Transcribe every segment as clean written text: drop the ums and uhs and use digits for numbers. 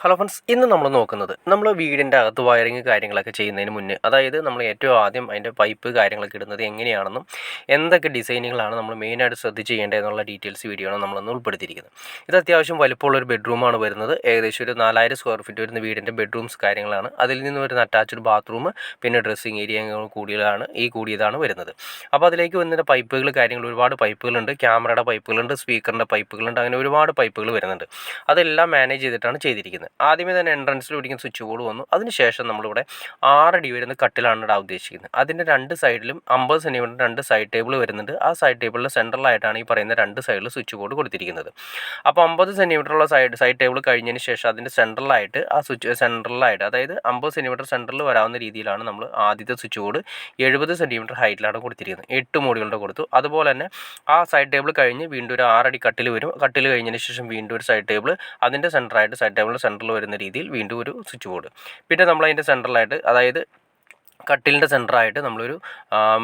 Hello friends, ഇന്ന് നമ്മൾ നോക്കുന്നത് നമ്മൾ വീടിൻ്റെ അകത്ത് വയറിങ് കാര്യങ്ങളൊക്കെ ചെയ്യുന്നതിന് മുന്നേ, അതായത് നമ്മൾ ഏറ്റവും ആദ്യം അതിൻ്റെ പൈപ്പ് കാര്യങ്ങളൊക്കെ ഇടുന്നത് എങ്ങനെയാണെന്നും എന്തൊക്കെ ഡിസൈനുകളാണ് നമ്മൾ മെയിനായിട്ട് ശ്രദ്ധിച്ച് ചെയ്യേണ്ടത് എന്നുള്ള ഡീറ്റെയിൽസ് വീഡിയോ ആണ് നമ്മളൊന്ന് ഉൾപ്പെടുത്തിയിരിക്കുന്നത്. ഇത് അത്യാവശ്യം വലിപ്പമുള്ളൊരു ബെഡ്റൂമാണ് വരുന്നത്. ഏകദേശം ഒരു 4000 സ്ക്വയർ ഫീറ്റ് വരുന്ന വീടിൻ്റെ ബെഡ്റൂംസ് കാര്യങ്ങളാണ്. അതിൽ നിന്ന് വരുന്ന അറ്റാച്ച്ഡ് ബാത്റൂം, പിന്നെ ഡ്രസ്സിങ് ഏരിയ കൂടിയതാണ് വരുന്നത്. അപ്പോൾ അതിലേക്ക് വരുന്ന പൈപ്പുകൾ കാര്യങ്ങൾ ഒരുപാട് പൈപ്പുകളുണ്ട്. ക്യാമറയുടെ പൈപ്പുകളുണ്ട്, സ്പീക്കറിൻ്റെ പൈപ്പുകളുണ്ട്, അങ്ങനെ ഒരുപാട് പൈപ്പുകൾ വരുന്നുണ്ട്. അതെല്ലാം മാനേജ് ചെയ്തിട്ടാണ് ചെയ്തിരിക്കുന്നത്. ആദ്യമേ തന്നെ എൻട്രൻസിൽ പിടിക്കുന്ന സ്വിച്ച് ബോർഡ് വന്നു. അതിനുശേഷം നമ്മളിവിടെ 6 അടി വരുന്ന കട്ടിലാണ് ഇടാൻ ഉദ്ദേശിക്കുന്നത്. അതിൻ്റെ രണ്ട് സൈഡിലും 50 സെൻറ്റിമീറ്റർ രണ്ട് സൈഡ് ടേബിൾ വരുന്നുണ്ട്. ആ സൈഡ് ടേബിളിൻ്റെ സെൻട്രലായിട്ടാണ് ഈ പറയുന്ന രണ്ട് സൈഡിൽ സ്വിച്ച് ബോർഡ് കൊടുത്തിരിക്കുന്നത്. അപ്പോൾ 50 സെൻറ്റിമീറ്ററുള്ള സൈഡ് ടേബിൾ കഴിഞ്ഞതിന് ശേഷം അതിൻ്റെ സെൻട്രലായിട്ട് അതായത് 50 സെൻറ്റിമീറ്റർ സെൻട്രൽ വരാവുന്ന രീതിയിലാണ് നമ്മൾ ആദ്യത്തെ സ്വിച്ച് ബോർഡ് 70 സെൻറ്റിമീറ്റർ ഹൈറ്റിലാണ് കൊടുത്തിരിക്കുന്നത്. 8 മോഡുകളുടെ കൊടുത്തു. അതുപോലെ തന്നെ ആ സൈഡ് ടേബിൾ കഴിഞ്ഞ് വീണ്ടും ഒരു 6 അടി കട്ടിൽ വരും. കട്ടിൽ കഴിഞ്ഞതിന് ശേഷം വീണ്ടും ഒരു സൈഡ് ടേബിൾ, അതിൻ്റെ സെൻറ്ററായിട്ട് സൈഡ് ടേബിളിൻ്റെ സെൻട്രൽ വരുന്ന രീതിയിൽ വീണ്ടും ഒരു സ്വിച്ച് ബോർഡ്. പിന്നെ നമ്മളതിൻ്റെ സെൻട്രലായിട്ട്, അതായത് കട്ടിലിൻ്റെ സെൻറ്ററായിട്ട് നമ്മളൊരു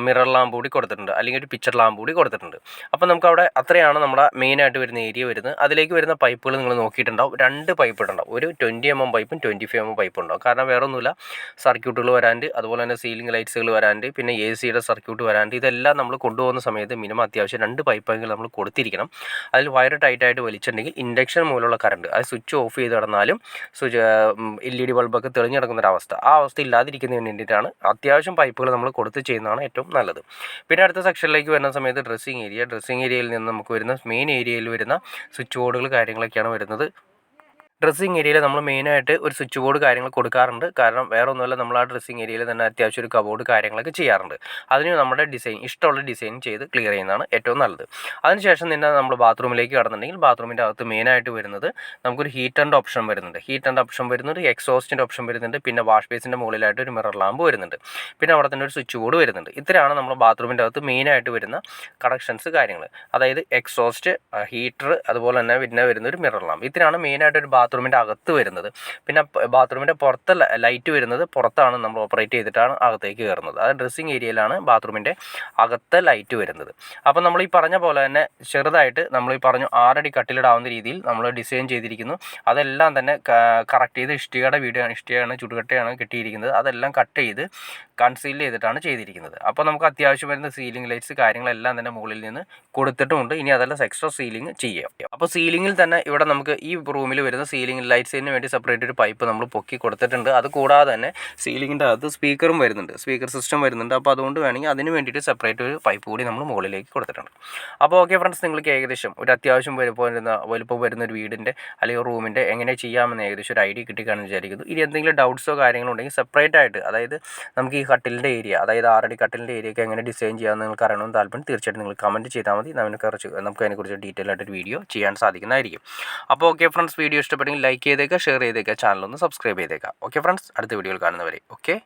മിറർ ലാമ്പ് കൂടി കൊടുത്തിട്ടുണ്ട്, അല്ലെങ്കിൽ ഒരു പിക്ചർ ലാമ്പ് കൂടി കൊടുത്തിട്ടുണ്ട്. അപ്പോൾ നമുക്കവിടെ അത്രയാണ് നമ്മുടെ മെയിനായിട്ട് വരുന്ന ഏരിയ വരുന്നത്. അതിലേക്ക് വരുന്ന പൈപ്പുകൾ നിങ്ങൾ നോക്കിയിട്ടുണ്ടാവും. 2 പൈപ്പ് ഇട്ടുണ്ടാവും. ഒരു 20 mm പൈപ്പും 25 mm പൈപ്പും ഉണ്ടാവും. കാരണം വേറെ ഒന്നുമില്ല, സർക്യൂട്ടുകൾ വരാണ്ട്, അതുപോലെ തന്നെ സീലിംഗ് ലൈറ്റ്സുകൾ വരാണ്ട്, പിന്നെ AC-യുടെ സർക്യൂട്ട് വരാണ്ട്, ഇതെല്ലാം നമ്മൾ കൊണ്ടുപോകുന്ന സമയത്ത് മിനിമം അത്യാവശ്യം 2 പൈപ്പെങ്കിലും നമ്മൾ കൊടുത്തിരിക്കണം. അതിൽ വയർ ടൈറ്റായിട്ട് വലിച്ചിട്ടുണ്ടെങ്കിൽ ഇൻഡക്ഷൻ മൂലമുള്ള കറണ്ട്, അത് സ്വിച്ച് ഓഫ് ചെയ്ത് കിടന്നാലും LED ബൾബൊക്കെ തെളിഞ്ഞ് കിടക്കുന്നൊരവസ്ഥ, ആ അവസ്ഥ ഇല്ലാതിരിക്കുന്നതിന് വേണ്ടിയിട്ടാണ് അത്യാവശ്യം പൈപ്പുകൾ നമ്മൾ കൊടുത്ത് ചെയ്യുന്നതാണ് ഏറ്റവും നല്ലത്. പിന്നെ അടുത്ത സെക്ഷനിലേക്ക് വരുന്ന സമയത്ത് ഡ്രസ്സിങ് ഏരിയയിൽ നിന്ന് നമുക്ക് വരുന്ന മെയിൻ ഏരിയയിൽ വരുന്ന സ്വിച്ച് ബോർഡുകൾ കാര്യങ്ങളൊക്കെയാണ് വരുന്നത്. ഡ്രസ്സിങ് ഏരിയയിൽ നമ്മൾ മെയിനായിട്ട് ഒരു സ്വിച്ച് ബോർഡ് കാര്യങ്ങൾ കൊടുക്കാറുണ്ട്. കാരണം വേറെ ഒന്നുമല്ല, നമ്മൾ ആ ഡ്രസ്സിങ് ഏരിയയിൽ തന്നെ അത്യാവശ്യം ഒരു കബോർഡ് കാര്യങ്ങളൊക്കെ ചെയ്യാറുണ്ട്. അതിന് നമ്മുടെ ഇഷ്ടമുള്ള ഡിസൈൻ ചെയ്ത് ക്ലിയർ ചെയ്യുന്നതാണ് ഏറ്റവും നല്ലത്. അതിനുശേഷം തന്നെ നമ്മൾ ബാത്റൂമിലേക്ക് കടന്നുണ്ടെങ്കിൽ ബാത്റൂമിൻ്റെ അകത്ത് മെയിനായിട്ട് വരുന്നത് നമുക്കൊരു ഹീറ്ററിൻ്റെ ഓപ്ഷൻ വരുന്നുണ്ട്, എക്സോസ്റ്റിൻ്റെ ഓപ്ഷൻ വരുന്നുണ്ട്, പിന്നെ വാഷ് ബേസിൻ്റെ മുകളിലായിട്ട് ഒരു മിറർ ലാമ്പ് വരുന്നുണ്ട്, പിന്നെ അവിടെ തന്നെ ഒരു സ്വിച്ച് ബോർഡ് വരുന്നുണ്ട്. ഇത്രയാണ് നമ്മൾ ബാത്റൂമിൻ്റെ അകത്ത് മെയിനായിട്ട് വരുന്ന കണക്ഷൻസ് കാര്യങ്ങൾ. അതായത് എക്സോസ്റ്റ്, ഹീറ്റർ, അതുപോലെ തന്നെ പിന്നെ വരുന്ന ഒരു മിറർ ലാമ്പ്. ഇത്രയാണ് മെയിനായിട്ട് ഒരു ബാത്റൂമിൻ്റെ അകത്ത് വരുന്നത്. പിന്നെ ബാത്റൂമിൻ്റെ പുറത്ത് ലൈറ്റ് വരുന്നത് പുറത്താണ് നമ്മൾ ഓപ്പറേറ്റ് ചെയ്തിട്ടാണ് അകത്തേക്ക് കയറുന്നത്. അത് ഡ്രസ്സിങ് ഏരിയയിലാണ് ബാത്റൂമിൻ്റെ അകത്ത് ലൈറ്റ് വരുന്നത്. അപ്പോൾ നമ്മൾ ഈ പറഞ്ഞ പോലെ തന്നെ ചെറുതായിട്ട് നമ്മൾ ഈ പറഞ്ഞു 6 അടി കട്ടിലിടാവുന്ന രീതിയിൽ നമ്മൾ ഡിസൈൻ ചെയ്തിരിക്കുന്നു. അതെല്ലാം തന്നെ കറക്റ്റ് ചെയ്ത് ഇഷ്ടികയാണ് ചുടുകട്ടയാണ് കെട്ടിയിരിക്കുന്നത്. അതെല്ലാം കട്ട് ചെയ്ത് കൺസീൽ ചെയ്തിട്ടാണ് ചെയ്തിരിക്കുന്നത്. അപ്പോൾ നമുക്ക് അത്യാവശ്യം വരുന്ന സീലിംഗ് ലൈറ്റ്സ് കാര്യങ്ങളെല്ലാം തന്നെ മുകളിൽ നിന്ന് കൊടുത്തിട്ടുമുണ്ട്. ഇനി അതെല്ലാം എക്സ്ട്രാ സീലിംഗ് ചെയ്യാം. അപ്പോൾ സീലിംഗിൽ തന്നെ ഇവിടെ നമുക്ക് ഈ റൂമിൽ വരുന്ന സീലിംഗ് ലൈറ്റ്സിന് വേണ്ടി സെപ്പറേറ്റ് ഒരു പൈപ്പ് നമ്മൾ പൊക്കി കൊടുത്തിട്ടുണ്ട്. അത് കൂടാതെ തന്നെ സീലിംഗിൻ്റെ അകത്ത് സ്പീക്കറും വരുന്നുണ്ട്, സ്പീക്കർ സിസ്റ്റം വരുന്നുണ്ട്. അപ്പോൾ അതുകൊണ്ട് വേണമെങ്കിൽ അതിന് വേണ്ടിയിട്ട് സെപ്പറേറ്റ് ഒരു പൈപ്പ് കൂടി നമ്മൾ മുകളിലേക്ക് കൊടുത്തിട്ടുണ്ട്. അപ്പോൾ ഓക്കെ ഫ്രണ്ട്സ്, നിങ്ങൾക്ക് ഏകദേശം ഒരു അത്യാവശ്യം വലുപ്പം വരുന്ന ഒരു വീടിൻ്റെ അല്ലെങ്കിൽ റൂമിൻ്റെ എങ്ങനെ ചെയ്യാമെന്ന് ഏകദേശം ഒരു ഐഡിയ കിട്ടിക്കാണെന്ന് വിചാരിക്കുന്നു. ഇനി എന്തെങ്കിലും ഡൗട്ട്സോ കാര്യങ്ങളോ ഉണ്ടെങ്കിൽ സെപ്പറേറ്റ് ആയിട്ട്, അതായത് നമുക്ക് ഈ കട്ടിലിൻ്റെ ഏരിയ, അതായത് 6 അടി കട്ടിലിൻ്റെ ഏരിയയൊക്കെ എങ്ങനെ ഡിസൈൻ ചെയ്യാമെന്ന് നിങ്ങൾക്ക് അറിയണമെന്ന് താല്പര്യം തീർച്ചയായിട്ടും നിങ്ങൾ കമൻറ്റ് ചെയ്താൽ മതി. നമുക്ക് അതിനെക്കുറിച്ച് ഡീറ്റെയിൽ ആയിട്ടൊരു വീഡിയോ ചെയ്യാൻ സാധിക്കുന്നതായിരിക്കും. അപ്പോൾ ഓക്കെ ഫ്രണ്ട്സ്, വീഡിയോ ഇഷ്ടപ്പെട്ടെങ്കിൽ ലൈക്ക് ചെയ്തേക്കുക, ഷെയർ ചെയ്തേക്കുക, ചാനലൊന്ന് സബ്സ്ക്രൈബ് ചെയ്തേക്കുക. ഓക്കെ ഫ്രണ്ട്സ്, അടുത്ത വീഡിയോയിൽ കാണുന്നവരെ ഓക്കെ.